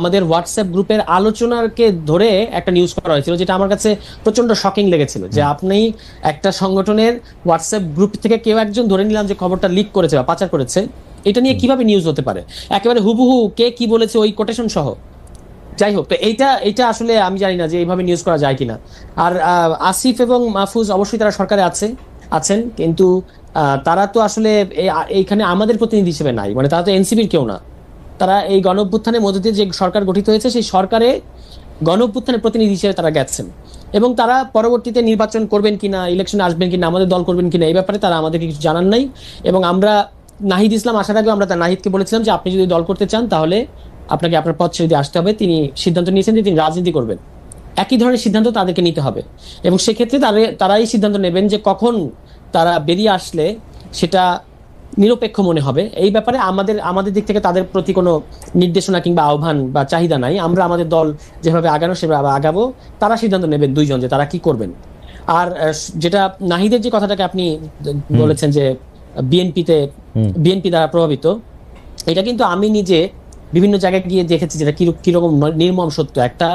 আমাদের হোয়াটসঅ্যাপ গ্রুপের আলোচনাকে ধরে একটা নিউজ করা হয়েছিল, যেটা আমার কাছে প্রচন্ড শকিং লেগেছিল। যে আপনি একটা সংগঠনের হোয়াটসঅ্যাপ গ্রুপ থেকে কেউ একজন ধরে নিলাম যে খবরটা লিক করেছে বা পাচার করেছে, এটা নিয়ে কিভাবে নিউজ হতে পারে? একেবারে হুবহু কে কি বলেছে ওই কোটেশন সহ। যাই হোক, তো এইটা এইটা আসলে আমি জানি না যে এইভাবে নিউজ করা যায় কিনা। আর আসিফ এবং মাহফুজ অবশ্যই তারা সরকারে আছেন, কিন্তু তারা তো আসলে এইখানে আমাদের প্রতিনিধি হিসেবে নাই, মানে তারা তো এনসিপির কেউ না। তারা এই গণ অভ্যুত্থানের মধ্যে দিয়ে যে সরকার গঠিত হয়েছে সেই সরকারে গণ অভ্যুত্থানের প্রতিনিধি হিসেবে তারা গেছেন, এবং তারা পরবর্তীতে নির্বাচন করবেন কিনা, ইলেকশনে আসবেন কিনা, আমাদের দল করবেন কিনা, এই ব্যাপারে তারা আমাদেরকে কিছু জানান নাই। এবং আমরা নাহিদ ইসলাম আসার আগে আমরা নাহিদকে বলেছিলাম যে আপনি যদি দল করতে চান তাহলে আপনাকে আপনার পথ ছেড়ে দিয়ে আসতে হবে। তিনি সিদ্ধান্ত নিয়েছেন যে তিনি রাজনীতি করবেন। একই ধরনের সিদ্ধান্ত তাদেরকে নিতে হবে, এবং সেক্ষেত্রে তারাই সিদ্ধান্ত নেবেন যে কখন তারা বেরিয়ে আসলে সেটা নিরপেক্ষ মনে হবে। এই ব্যাপারে আমাদের দিক থেকে তাদের প্রতি কোনো নির্দেশনা কিংবা আহ্বান বা চাহিদা নাই। আমরা আমাদের দল যেভাবে আগানো সেভাবে আগাবো, তারা সিদ্ধান্ত নেবেন দুইজন যে তারা কি করবেন। আর যেটা নাহিদের যে কথাটাকে আপনি বলেছেন যে বিএনপি দ্বারা প্রভাবিত, এটা কিন্তু আমি নিজে বিভিন্ন জায়গায় গিয়ে দেখেছি যেটা কিরকম নির্মম সত্য। একটা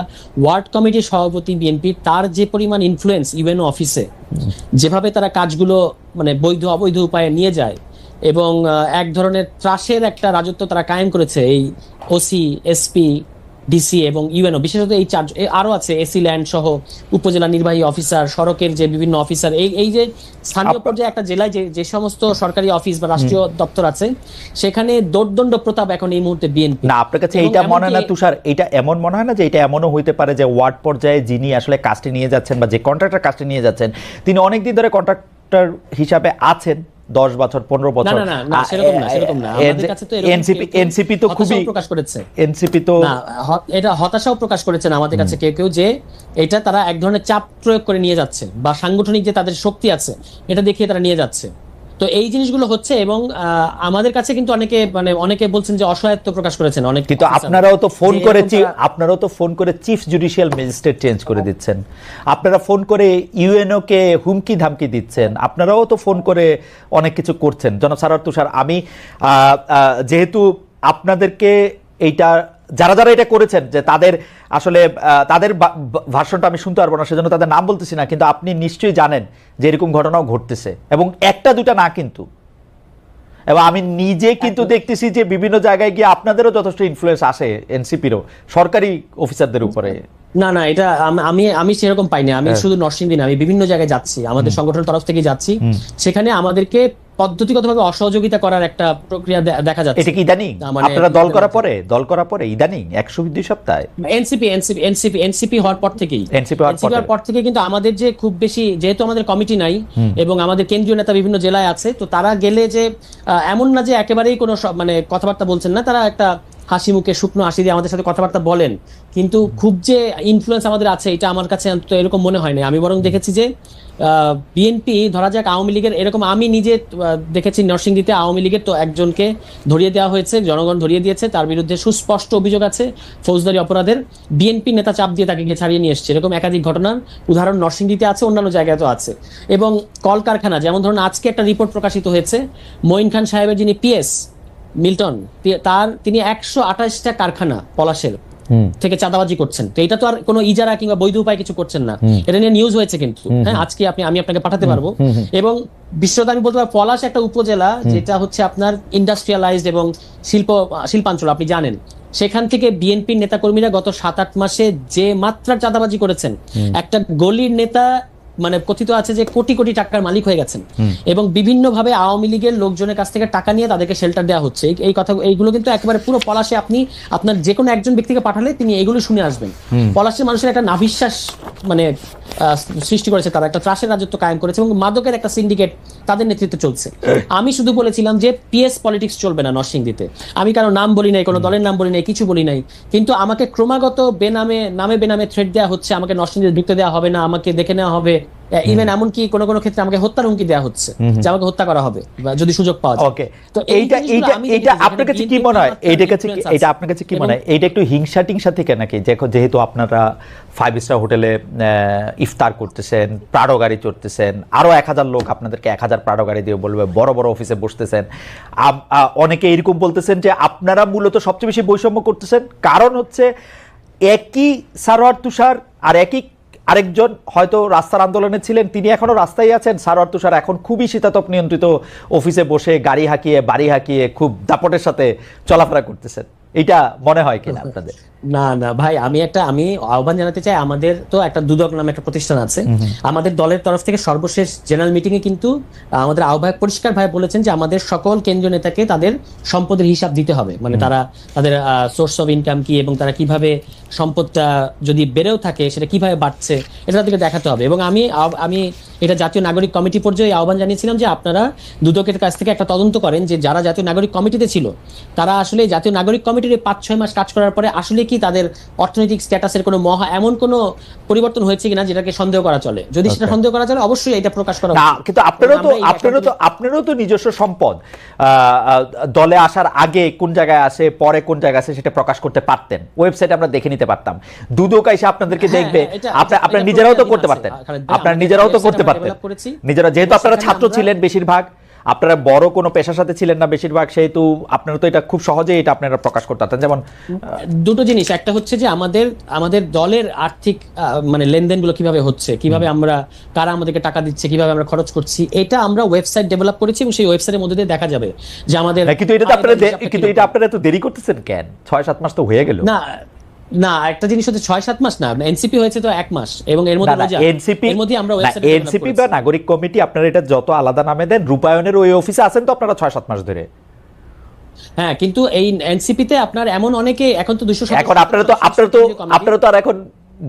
ওয়ার্ড কমিটির সভাপতি বিএনপি, তার যে পরিমাণ ইনফ্লুয়েন্স ইউএনও অফিসে, যেভাবে তারা কাজগুলো মানে বৈধ অবৈধ উপায়ে নিয়ে যায়, এবং এক ধরনের ত্রাসের একটা রাজত্ব তারা কায়েম করেছে এই ওসি, এসপি, ডিসি এবং ইউএনও, বিশেষত এই চার আরো আছে এসি ল্যান্ড সহ উপজেলা নির্বাহী অফিসার, সড়কের যে বিভিন্ন অফিসার, এই যে স্থানীয় পর্যায়ে একটা জেলায় যে সমস্ত সরকারি অফিস বা রাষ্ট্রীয় দপ্তর আছে, সেখানে দোর্দণ্ড প্রতাপ এখন এই মুহূর্তে বিএনপি। না, আপনার কাছে এইটা মনে হয় না তুষার, এটা এমন মনে হয় না যে এটা এমনও হইতে পারে যে ওয়ার্ড পর্যায়ে যিনি আসলে কাজটি নিয়ে যাচ্ছেন বা যে কন্ট্রাক্টর কাজটি নিয়ে যাচ্ছেন, তিনি অনেকদিন ধরে কন্ট্রাক্টর হিসাবে আছেন, 10 বছর 15 বছর। সেরকম না, আমাদের কাছে তো এনসিপি তো খুবই প্রকাশ করেছে, এনসিপি তো এটা হতাশাও প্রকাশ করেছেন আমাদের কাছে কেউ কেউ, যে এটা তারা এক ধরনের চাপ প্রয়োগ করে নিয়ে যাচ্ছে, বা সাংগঠনিক যে তাদের শক্তি আছে এটা দেখিয়ে তারা নিয়ে যাচ্ছে। তো এই জিনিসগুলো হচ্ছে, এবং আমাদের কাছে কিন্তু অনেকে বলছেন যে অসহায়ত্ব প্রকাশ করেছেন অনেক। কিন্তু আপনারাও তো ফোন করে চিফ জুডিশিয়াল ম্যাজিস্ট্রেট চেঞ্জ করে দিচ্ছেন, আপনারা ফোন করে ইউএনও কে হুমকি ধামকি দিচ্ছেন, আপনারাও তো ফোন করে অনেক কিছু করছেন। জনাব সারোয়ার তুষার, আমি যেহেতু আপনাদেরকে এইটা যারা যারা এটা করেছেন যে তাদের আসলে তাদের ভার্সনটা আমি শুনতে পারবো না, সেজন্য তাদের নাম বলতেছি না, কিন্তু আপনি নিশ্চয়ই জানেন যে এরকম ঘটনাও ঘটতেছে, এবং একটা দুটা না কিন্তু। এবং আমি নিজে কিন্তু দেখতেছি যে বিভিন্ন জায়গায় গিয়ে আপনাদেরও যথেষ্ট ইনফ্লুয়েন্স আসে, এনসিপিরও সরকারি অফিসারদের উপরে। না, এটা আমি সেরকম পাইনি। আমি শুধু নরসিংদী না, আমি বিভিন্ন জায়গায় যাচ্ছি, আমাদের সংগঠনের তরফ থেকে যাচ্ছি, সেখানে আমাদেরকে পদ্ধতিগতভাবে অসহযোগিতা করার একটা প্রক্রিয়া দেখা যাচ্ছে। এটা কি ইদানিং আপনারা দল করার পরে ইদানিং 100-2 সপ্তাহে এনসিপি হওয়ার পর থেকে কিন্তু আমাদের যে খুব বেশি, যেহেতু আমাদের কমিটি নাই এবং আমাদের কেন্দ্রীয় নেতা বিভিন্ন জেলায় আছে, তো তারা গেলে যে এমন না যে একেবারেই কোনো মানে কথাবার্তা বলছেন না, তারা একটা হাসি মুখে শুকনো হাসি দিয়ে আমাদের সাথে কথাবার্তা বলেন, কিন্তু খুব যে ইনফ্লুয়েন্স আমাদের আছে এটা আমার কাছে তো এরকম মনে হয় না। আমি বরং দেখেছি যে বিএনপি, ধরা যাক আওয়ামী লীগের, এরকম আমি নিজে দেখেছি নরসিংদীতে আওয়ামী লীগের তো একজনকে ধরিয়ে দেওয়া হয়েছে, জনগণ ধরিয়ে দিয়েছে, তার বিরুদ্ধে সুস্পষ্ট অভিযোগ আছে ফৌজদারি অপরাধের, বিএনপি নেতা চাপ দিয়ে তাকে ছাড়িয়ে নিয়ে এসছে। এরকম একাধিক ঘটনার উদাহরণ নরসিংদীতে আছে, অন্যান্য জায়গায় তো আছে। এবং কলকারখানা, যেমন ধরুন আজকে একটা রিপোর্ট প্রকাশিত হয়েছে, মঈন খান সাহেবের যিনি পিএস মিল্টন, তিনি 128টা কারখানা পলাশের থেকে চাঁদাবাজি করছেন। তো এটা তো আর কোনো ইজারা কিংবা বৈধ উপায় কিছু করছেন না, এটা নিয়ে নিউজ হয়েছে কিন্তু। হ্যাঁ, আজকে আমি আপনাকে পাঠাতে পারবো। এবং বিশ্বত আমি বলতে পারবো, পলাশ একটা উপজেলা যেটা হচ্ছে আপনার ইন্ডাস্ট্রিয়ালাইজড এবং শিল্পাঞ্চল, আপনি জানেন। সেখান থেকে বিএনপির নেতাকর্মীরা গত 7-8 মাসে যে মাত্রার চাঁদাবাজি করেছেন, একটা গলির নেতা মানে কথিত আছে যে কোটি কোটি টাকার মালিক হয়ে গেছেন, এবং বিভিন্ন ভাবে আওয়ামী লীগের লোকজনের কাছ থেকে টাকা নিয়ে তাদেরকে শেল্টার দেওয়া হচ্ছে। এই কথা, এইগুলো কিন্তু একেবারে পুরো পলাশে আপনি আপনার যে কোনো একজন ব্যক্তিকে পাঠালে তিনি এগুলো শুনে আসবেন। পলাশের মানুষের একটা নাভিশ্বাস মানে সৃষ্টি করেছে, তারা একটা ত্রাসের রাজত্ব কায়েম করেছে, এবং মাদকের একটা সিন্ডিকেট তাদের নেতৃত্বে চলছে। আমি শুধু বলেছিলাম যে পিএস পলিটিক্স চলবে না নরসিংদীতে। আমি কারো নাম বলি নাই, কোনো দলের নাম বলি নাই, কিছু বলি নাই, কিন্তু আমাকে ক্রমাগত নামে বেনামে থ্রেট দেওয়া হচ্ছে, আমাকে নরসিংদীতে ঢুকতে দেওয়া হবে না, আমাকে দেখে নেওয়া হবে, ইভেন এমনকি কোনো কোনো ক্ষেত্রে আমাকে হত্যার হুমকি দেওয়া হচ্ছে যে আমাকে হত্যা করা হবে বা যদি সুযোগ পাওয়া যায়। ওকে, তো এইটা আপনার কাছে কি মনে হয়, এটা আপনার কাছে কি মনে হয়, এইটা একটু হিংসা টিংসা থেকে নাকি? যেহেতু আপনারা 5 স্টার হোটেলে ইফতার করতেছেন, প্রাডো গাড়ি চড়তেছেন, আরো 1000 লোক আপনাদেরকে 1000 প্রাডো গাড়ি দিয়ে বলবে, বড় বড় অফিসে বসতেছেন, অনেকে এরকম বলতেছেন যে আপনারা মূলত সবচেয়ে বেশি বৈষম্য করতেছেন, কারণ হচ্ছে একই সারোয়ার তুষার আর আরেকজন হয়তো রাস্তার আন্দোলনে ছিলেন, তিনি এখনো রাস্তায় আছেন। সারোয়ার তুষার এখন খুবই শীতাতপ নিয়ন্ত্রিত অফিসে বসে গাড়ি হাঁকিয়ে বাড়ি হাঁকিয়ে খুব দাপটের সাথে চলাফেরা করতেছেন। এটা মনে হয় কিনা আপনাদের? না না ভাই, আমি আহ্বান জানাতে চাই। আমাদের তো একটা দুদক নামে একটা প্রতিষ্ঠান আছে, আমাদের দলের তরফ থেকে সর্বশেষ জেনারেল মিটিং এ কিন্তু আমাদের আহ্বায়ক পরিষ্কার ভাবে বলেছেন যে আমাদের সকল কেন্দ্রীয় নেতাকে তাদের সম্পদের হিসাব দিতে হবে, মানে তারা তাদের সোর্স অফ ইনকাম কি এবং তারা কিভাবে সম্পদটা যদি বেড়েও থাকে সেটা কিভাবে বাড়ছে এটা তাদেরকে দেখাতে হবে। এবং আমি এটা জাতীয় নাগরিক কমিটি পর্যায়ে আহ্বান জানিয়েছিলাম যে আপনারা দুদকের কাছ থেকে একটা তদন্ত করেন যে যারা জাতীয় নাগরিক কমিটিতে ছিল তারা আসলে জাতীয় নাগরিক কমিটির 5-6 মাস কাজ করার পরে আসলে কি তাদের অর্থনৈতিক স্ট্যাটাসের কোনো এমন কোনো পরিবর্তন হয়েছে কিনা যেটাকে সন্দেহ করা চলে। যদি সেটা সন্দেহ করা চলে অবশ্যই এটা প্রকাশ করা না, কিন্তু আপনারও তো নিজস্ব সম্পদ দলে আসার আগে কোন জায়গায় আসে, পরে কোন জায়গায় আসে সেটা প্রকাশ করতে পারতেন, ওয়েবসাইটে আমরা দেখে নিতে পারতাম। দুদক এসে আপনাদেরকে দেখবে, আপনারা নিজেরাও তো করতে পারতেন, নিজেরা, যেহেতু আপনারা ছাত্র ছিলেন বেশিরভাগ, আপনারা বড় কোনো পেশার সাথে ছিলেন না বেশিরভাগ, সেহেতু আপনারা তো এটা খুব সহজেই এটা আপনারা প্রকাশ করতে পারতেন। যেমন দুটো জিনিস, একটা হচ্ছে যে আমাদের দলের আর্থিক মানে লেনদেনগুলো কিভাবে হচ্ছে, কিভাবে আমরা, কারা আমাদেরকে টাকা দিচ্ছে, কিভাবে আমরা খরচ করছি, এটা আমরা ওয়েবসাইট ডেভেলপ করেছি এবং সেই ওয়েবসাইটের মধ্যে দিয়ে দেখা যাবে যে আমাদের। কিন্তু এটা আপনারা এত দেরি করতেছেন কেন? 6-7 মাস তো হয়ে গেল। না, একটা জিনিস হচ্ছে 6-7 মাস না, এনসিপি হয়েছে তো 1 মাস, এবং এর মধ্যে আমরা এনসিপি বা নাগরিক কমিটি, আপনারা এটা যত আলাদা নামে দেন, রূপায়ণের ওই অফিসে আছেন তো আপনারা 6-7 মাস ধরে। হ্যাঁ, কিন্তু এই এনসিপি তে আপনার এমন অনেকে এখন তো 200, এখন আপনারা তো আর এখন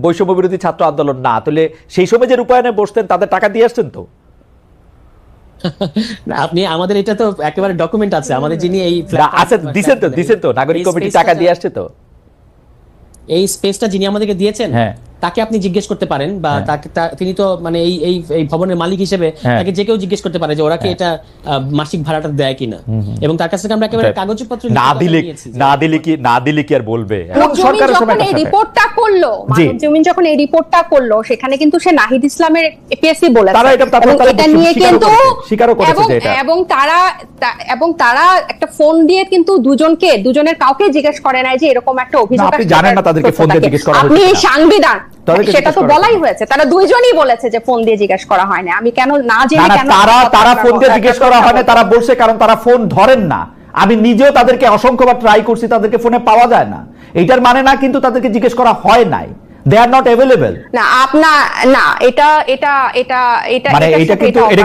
বৈষম্য বিরোধী ছাত্র আন্দোলন না, তাহলে সেই সময় যে রূপায়ণে বসতেন তাদের টাকা দিয়ে আসছেন তো। আপনি আমাদের এটা তো একেবারে ডকুমেন্ট আছে, আমাদের যিনি এই দিছেন তো নাগরিক কমিটি টাকা দিয়ে আসছে তো। এই স্পেসটা যিনি আমাদেরকে দিয়েছেন তাকে আপনি জিজ্ঞেস করতে পারেন, বা তিনি তো মানে এই ভবনের মালিক হিসেবে তাকে যে কেউ জিজ্ঞেস করতে পারে যে ওরা কি এটা মাসিক ভাড়াটা দেয় কিনা, এবং তার কাছ থেকে আমরা একেবারে কাগজপত্র না দিলে কি আর বলবে। এই রিপোর্টটা করলো জমিন, যখন এই রিপোর্টটা করলো সেখানে কিন্তু সে নাহিদ ইসলামের এপিএসসি বলেছে, এটা নিয়ে কিন্তু স্বীকারও করেছে যে এটা, এবং তারা একটা ফোন দিয়ে কিন্তু দুজনের কাউকে জিজ্ঞেস করে নাই যে এরকম একটা অভিযোগ আপনি জানেন না তাদেরকে ফোন দিয়ে জিজ্ঞেস করা হয়েছে। আপনি সাংবিধান, সেটা তো বলাই হয়েছে, তারা দুইজনই বলেছে যে ফোন দিয়ে জিজ্ঞেস করা হয় না। আমি কেন না জেনে কেন তারা ফোন দিয়ে জিজ্ঞেস করা হয় না তারা বলছে কারণ তারা ফোন ধরেন না। আমি নিজেও তাদেরকে অসংখ্যবার ট্রাই করছি, তাদেরকে ফোনে পাওয়া যায় না। এইটার মানে না কিন্তু তাদেরকে জিজ্ঞেস করা হয় নাই, they are not available। না না, এটা মানে এটা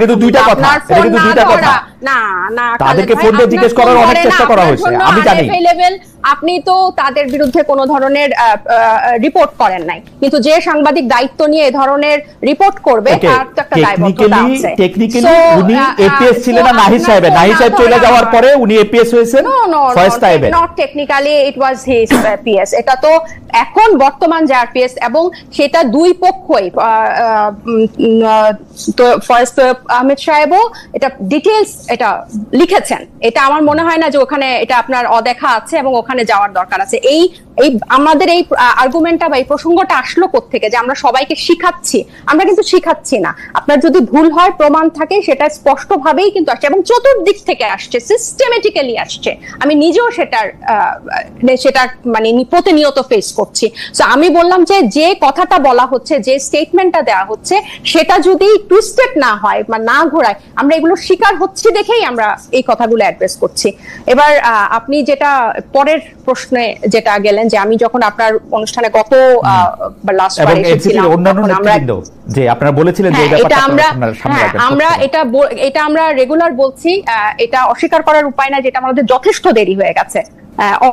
কিন্তু দুইটা কথা, না তাদেরকে ফোন দিয়ে জিজ্ঞেস করার অনেক চেষ্টা করা হয়েছে, আমি জানি। আপনি তো তাদের বিরুদ্ধে কোনো ধরনের রিপোর্ট করেন নাই, কিন্তু যে সাংবাদিক দায়িত্ব নিয়ে এই ধরনের রিপোর্ট করবে তার তো একটা দায়বদ্ধতা আছে। টেকনিক্যালি উনি এপিএস ছিলেন না, নাহিদ সাহেব চলে যাওয়ার পরে উনি এপিএস হয়েছেন। Not technically, it was his PS. এটা তো এখন বর্তমান যে আরপিএস, এবং সেটা দুই পক্ষই, তো ফয়েজ আহমেদ সাহেবও এটা ডিটেইলস এটা লিখেছেন। এটা আমার মনে হয় না যে ওখানে এটা আপনার অদেখা আছে এবং ওখানে যাওয়ার দরকার আছে। এই আমাদের এই আর্গুমেন্টটা বা এই প্রসঙ্গটা আসলো কোত্থেকে যে আমরা সবাইকে শিখাচ্ছি? আমরা কিন্তু শিখাচ্ছি না। আপনার যদি ভুল হয়, প্রমাণ থাকে, সেটা স্পষ্টভাবেই কিন্তু আসছে এবং চতুর্দিক থেকে আসছে, সিস্টেমেটিক্যালি আসছে। আমি নিজেও সেটা মানে প্রতিনিয়ত ফেস করছি। সো আমি বললাম যে কথাটা বলা হচ্ছে, যে স্টেটমেন্টটা দেওয়া হচ্ছে, সেটা যদি টুইস্টেড না হয় বা না ঘোরায়, আমরা এগুলো শিকার হচ্ছি দেখেই আমরা এই কথাগুলো অ্যাড্রেস করছি। এবার আপনি যেটা পরের প্রশ্নে যেটা গেলেন, যে আমি যখন আপনার অনুষ্ঠানে গত লাস্ট বার এসেছিলাম, যে আপনারা বলেছিলেন যে এটা আমরা রেগুলার বলছি, এটা অস্বীকার করার উপায় না, যেটা আমাদের যথেষ্ট দেরি হয়ে গেছে,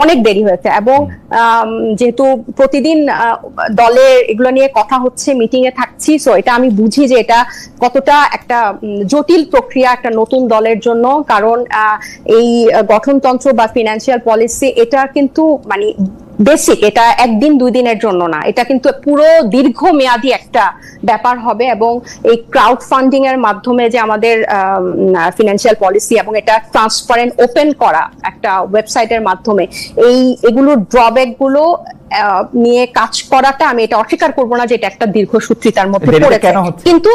অনেক দেরি হয়েছে। এবং যেহেতু প্রতিদিন দলে এগুলো নিয়ে কথা হচ্ছে, মিটিং এ থাকছি, সো এটা আমি বুঝি যে এটা কতটা একটা জটিল প্রক্রিয়া একটা নতুন দলের জন্য। কারণ এই গঠনতন্ত্র বা ফিনান্সিয়াল পলিসি, এটা কিন্তু মানে বেসিক, এটা একদিন দুই দিনের জন্য না, এটা কিন্তু পুরো দীর্ঘমেয়াদী একটা ব্যাপার হবে। এবং এই ক্রাউড ফান্ডিং এর মাধ্যমে যে আমাদের ফিনান্সিয়াল পলিসি এবং এটা ট্রান্সপারেন্ট ওপেন করা একটা ওয়েবসাইটের মাধ্যমে এগুলোর ড্রব্যাক গুলো নিয়ে কাজ করাটা, আমি এটা অস্বীকার করবো না যে এটা একটা দীর্ঘসূত্রিতার মধ্যে পড়েছে, কিন্তু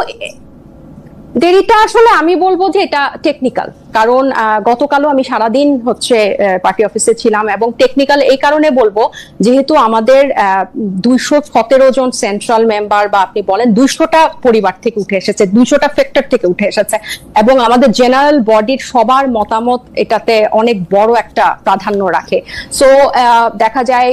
দেরিটা আসলে আমি বলবো যে এটা টেকনিক্যাল। কারণ গতকালও আমি সারাদিন হচ্ছে পার্টি অফিসে ছিলাম, এবং টেকনিক্যাল এই কারণে বলবো যেহেতু আমাদের 217 জন সেন্ট্রাল মেম্বার, বা আপনি বলেন 200টা পরিবার থেকে উঠে এসেছে, 200টা ফ্যাক্টর থেকে উঠে এসেছে, এবং আমাদের জেনারেল বডির সবার মতামত এটাতে অনেক বড় একটা প্রাধান্য রাখে। সো দেখা যায়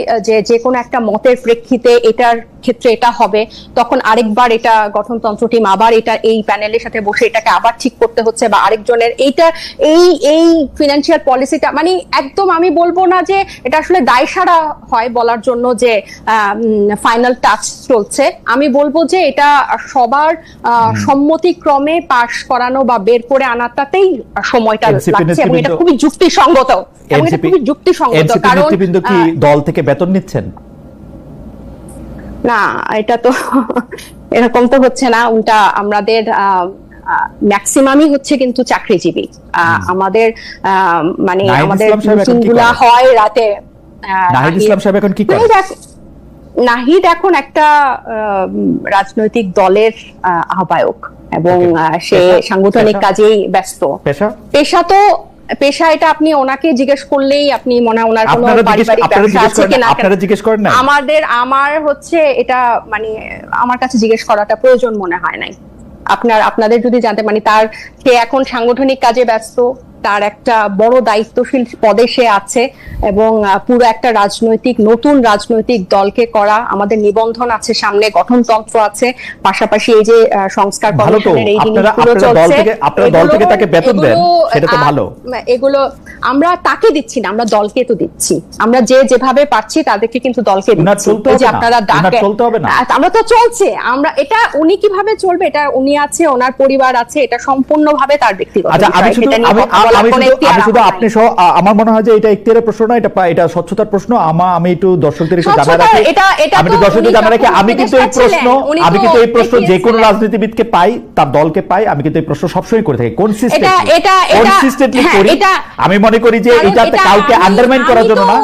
যে কোনো একটা মতের প্রেক্ষিতে এটার ক্ষেত্রে এটা হবে, তখন আরেকবার এটা গঠনতন্ত্র টিম আবার এটা এই প্যানেলের সাথে বসে এটাকে আবার ঠিক করতে হচ্ছে, বা আরেকজনের এইটা এই ফিনান্সিয়াল পলিসিটা, মানে একদম আমি বলবো না যে এটা আসলে দায়সারা হয় বলার জন্য যে ফাইনাল টাচ চলছে। আমি বলবো যে এটা সবার সম্মতিক্রমে পাশ করানো বা বের করে আনাটাতেই সময়টা লাগছে, এবং এটা খুবই যুক্তিসঙ্গত, কারণ কি দল থেকে বেতন নিচ্ছেন? না, এটা তো এরকম তো হচ্ছে না। উল্টা আমাদের ম্যাক্সিমামই হচ্ছে কিন্তু চাকরিজীবী। আমাদের মানে আমাদের মিটিংগুলো হয় রাতে। নাহিদ ইসলাম সাহেব এখন কি করেন? নাহিদ এখন একটা রাজনৈতিক দলের আহ্বায়ক, এবং সে সাংগঠনিক কাজেই ব্যস্ত। পেশা এটা আপনি ওনাকে জিজ্ঞেস করলেই আপনি মনে হয় ওনার কোনো পারিবারিক ব্যবসা আছে কিনা আপনারা জিজ্ঞেস করেন না? আমার হচ্ছে এটা মানে আমার কাছে জিজ্ঞেস করাটা প্রয়োজন মনে হয় নাই। আপনাদের যদি জানতে, মানে সে এখন সাংগঠনিক কাজে ব্যস্ত, তার একটা বড় দায়িত্বশীল পদে সে আছে, এবং পুরো একটা নতুন রাজনৈতিক দলকে করা, আমাদের নিবন্ধন আছে সামনে, গঠনতন্ত্র আছে, পাশাপাশি এই যে সংস্কার কমিশনের এই জিনিসগুলো চলছে, তাকে বেতন দেন, সেটা তো ভালো। এগুলো আমরা তাকে দিচ্ছি না, আমরা দলকে তো দিচ্ছি। আমরা যেভাবে পাচ্ছি তাদেরকে কিন্তু দলকে দিচ্ছি, যে আপনারা ডাকে, আমরা তো চলছে। আমরা এটা উনি কিভাবে চলবে, এটা উনি আছে, ওনার পরিবার আছে, এটা সম্পূর্ণভাবে তার ব্যক্তিগত বিষয়। আমি শুধু আপনি সহ আমার মনে হয় যে এটা ইখতিয়ারের প্রশ্ন না, এটা স্বচ্ছতার প্রশ্ন। আমি একটু দর্শকদের একটু জানা রাখি, আমি কিন্তু এই প্রশ্ন যে কোনো রাজনীতিবিদকে পাই, তার দলকে পাই, আমি কিন্তু এই প্রশ্ন সবসময় করে থাকি, কনসিস্টেন্টলি করি। আমি মনে করি যে এটা কাউকে আন্ডারমাইন করার জন্য না,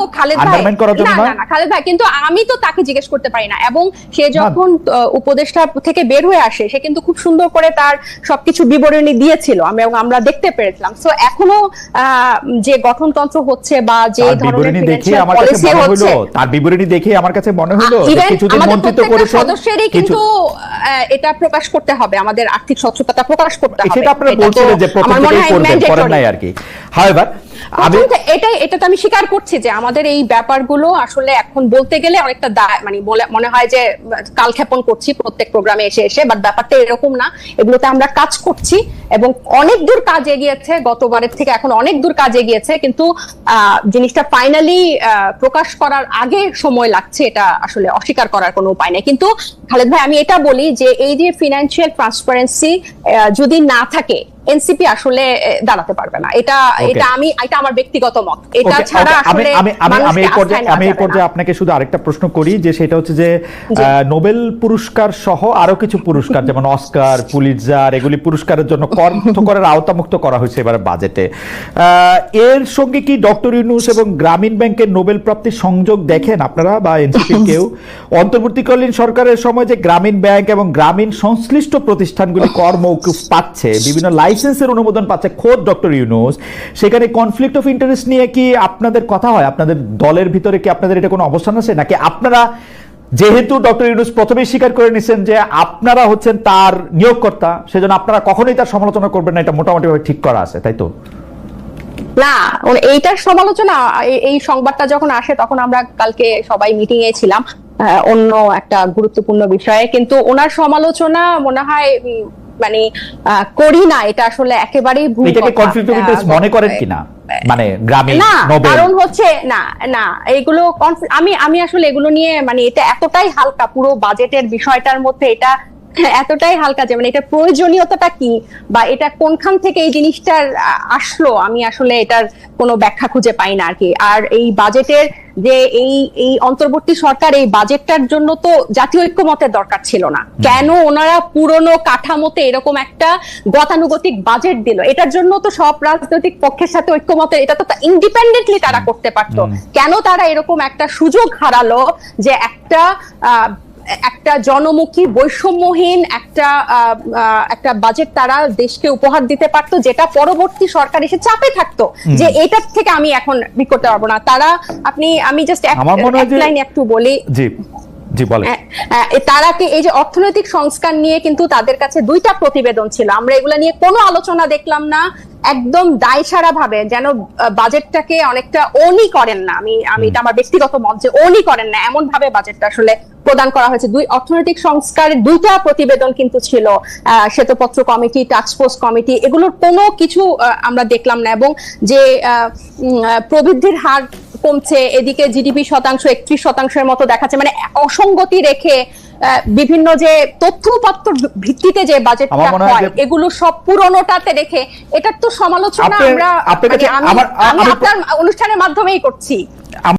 খালেদ ভাই, কিন্তু আমি তো তাকে জিজ্ঞেস করতে পারি না। এবং সে যখন উপদেষ্টা থেকে বের হয়ে আসে, সে কিন্তু খুব সুন্দর করে তার সবকিছু বিবরণী দিয়েছিল, আমরা দেখতে পেরেছিলাম। সো এখনো যে গঠনতন্ত্র হচ্ছে বা যে ধরনের ফিনান্সিয়াল পলিসি হচ্ছে, তার বিবরণী দেখে আমার কাছে মনে হলো কিছুদিন মন্ত্রিত্ব করেছেন, সদস্যেরই কিন্তু এটা প্রকাশ করতে হবে, আমাদের আর্থিক স্বচ্ছতাটা প্রকাশ করতে হবে। সেটা আপনারা বলছিলেন যে প্রথম থেকেই করবেন, করেন নাই আর কি। হাউএভার এটা তো আমি স্বীকার করছি যে আমাদের এই ব্যাপারগুলো আসলে এখন বলতে গেলে অনেকটা মানে মনে হয় যে কালক্ষেপণ করছি প্রত্যেক প্রোগ্রামে এসে এসে, বাট ব্যাপারটা এরকম না। এগুলোতে আমরা কাজ করছি, এবং অনেক দূর কাজ এগিয়েছে, গতবারের থেকে এখন অনেক দূর কাজ এগিয়েছে, কিন্তু জিনিসটা ফাইনালি প্রকাশ করার আগে সময় লাগছে, এটা আসলে অস্বীকার করার কোনো উপায় নেই। কিন্তু খালেদ ভাই, আমি এটা বলি যে এই যে ফিনান্সিয়াল ট্রান্সপারেন্সি যদি না থাকে, এনসিপি আসলে দাঁড়াতে পারবে না। এটা আমার ব্যক্তিগত মত। এটা ছাড়া আসলে আমি এই পর্যায়ে আপনাকে শুধু আরেকটা প্রশ্ন করি, যে সেটা হচ্ছে যে নোবেল পুরস্কার সহ আরো কিছু পুরস্কার যেমন অস্কার, পুলিৎজার, এগুলি পুরস্কারের জন্য করের আওতামুক্ত করা হয়েছে এবার বাজেটে। এর সঙ্গে কি ডক্টর ইউনূস এবং গ্রামীণ ব্যাংকের নোবেল প্রাপ্তির সংযোগ দেখেন আপনারা বা এনসিপি কেউ? অন্তর্বর্তীকালীন সরকারের সময় যে গ্রামীণ ব্যাংক এবং গ্রামীণ সংশ্লিষ্ট প্রতিষ্ঠানগুলি কর মওকুফ পাচ্ছে, বিভিন্ন লাইসেন্সের অনুমোদন পাচ্ছে খোদ ডক্টর ইউনূস, সেখানে কনফ্লিক্ট অফ ইন্টারেস্ট নিয়ে কি আপনাদের কথা হয়? আপনাদের দলের ভিতরে কি আপনাদের এটা কোনো অবস্থান আছে, নাকি আপনারা যেহেতু ডক্টর ইউনূস প্রথমেই স্বীকার করে নিছেন যে আপনারা হচ্ছেন তার নিয়োগকর্তা, সেজন্য আপনারা কখনোই তার সমালোচনা করবেন না, এটা মোটামুটি ভাবে ঠিক করা আছে, তাই তো? না, এইটার সমালোচনা, এই সংবাদটা যখন আসে তখন আমরা কালকে সবাই মিটিং এ ছিলাম অন্য একটা গুরুত্বপূর্ণ বিষয়ে, কিন্তু ওনার সমালোচনা মনে হয় মানে করি না, এটা আসলে একেবারেই ভুল। এটাকে কনফ্লিক্ট অফ ইন্টারেস্ট মনে করেন কিনা? মানে গ্রামীণ নোবেল, কারণ হচ্ছে না এগুলো আমি আসলে এগুলো নিয়ে, মানে এটা এতটাই হালকা, পুরো বাজেটের বিষয়টার মধ্যে এটা এতটাই হালকা যে মানে এটা প্রয়োজনীয়তাটা কি বা এটা কোনখান থেকে এই জিনিসটার আসলো, আমি আসলে এটার কোনো ব্যাখ্যা খুঁজে পাই না আর কি। আর এই বাজেটের যে এই অন্তর্বর্তী সরকার এই বাজেটটার জন্য তো জাতীয় ঐক্যমতের দরকার ছিল না, কেন ওনারা পুরনো কাঠামোতে এরকম একটা গতানুগতিক বাজেট দিল? এটার জন্য তো সব রাজনৈতিক পক্ষের সাথে ঐক্যমতের, এটা তো ইন্ডিপেন্ডেন্টলি তারা করতে পারতো। কেন তারা এরকম একটা সুযোগ হারালো যে একটা জনমুখী বৈষম্যহীন একটা বাজেট তারা দেশকে উপহার দিতে পারতো, যেটা পরবর্তী সরকার এসে চাপে থাকতো যে এটার থেকে আমি এখন বিক করতে পারবো না। আমি জাস্ট এক লাইন একটু বলি, জি বলেন। তারা কি এই যে অর্থনৈতিক সংস্কার নিয়ে কিন্তু তাদের কাছে 2টা প্রতিবেদন ছিল, আমরা এগুলা নিয়ে কোনো আলোচনা দেখলাম না, একদম দায়সারা ভাবে যেন বাজেটটাকে অনেকটা ওনই করেন না, আমি এটা আমার ব্যক্তিগত মত যে ওনই করেন না এমন ভাবে বাজেটটা আসলে প্রদান করা হয়েছে। অর্থনৈতিক সংস্কারের 2টা প্রতিবেদন কিন্তু ছিল, শ্বেতপত্র কমিটি, টাস্কফোর্স কমিটি, এগুলোর কোনো কিছু আমরা দেখলাম না। এবং যে প্রবৃদ্ধির হার কমছে, এদিকে জিডিপি শতাংশ 31% মতো দেখাচ্ছে, মানে অসঙ্গতি রেখে বিভিন্ন যে তথ্যপত্র ভিত্তিতে যে বাজেটটা হয় এগুলো সব পুরনোটাতে রেখে এটার তো সমালোচনা আমি আপনার অনুষ্ঠানের মাধ্যমেই করছি।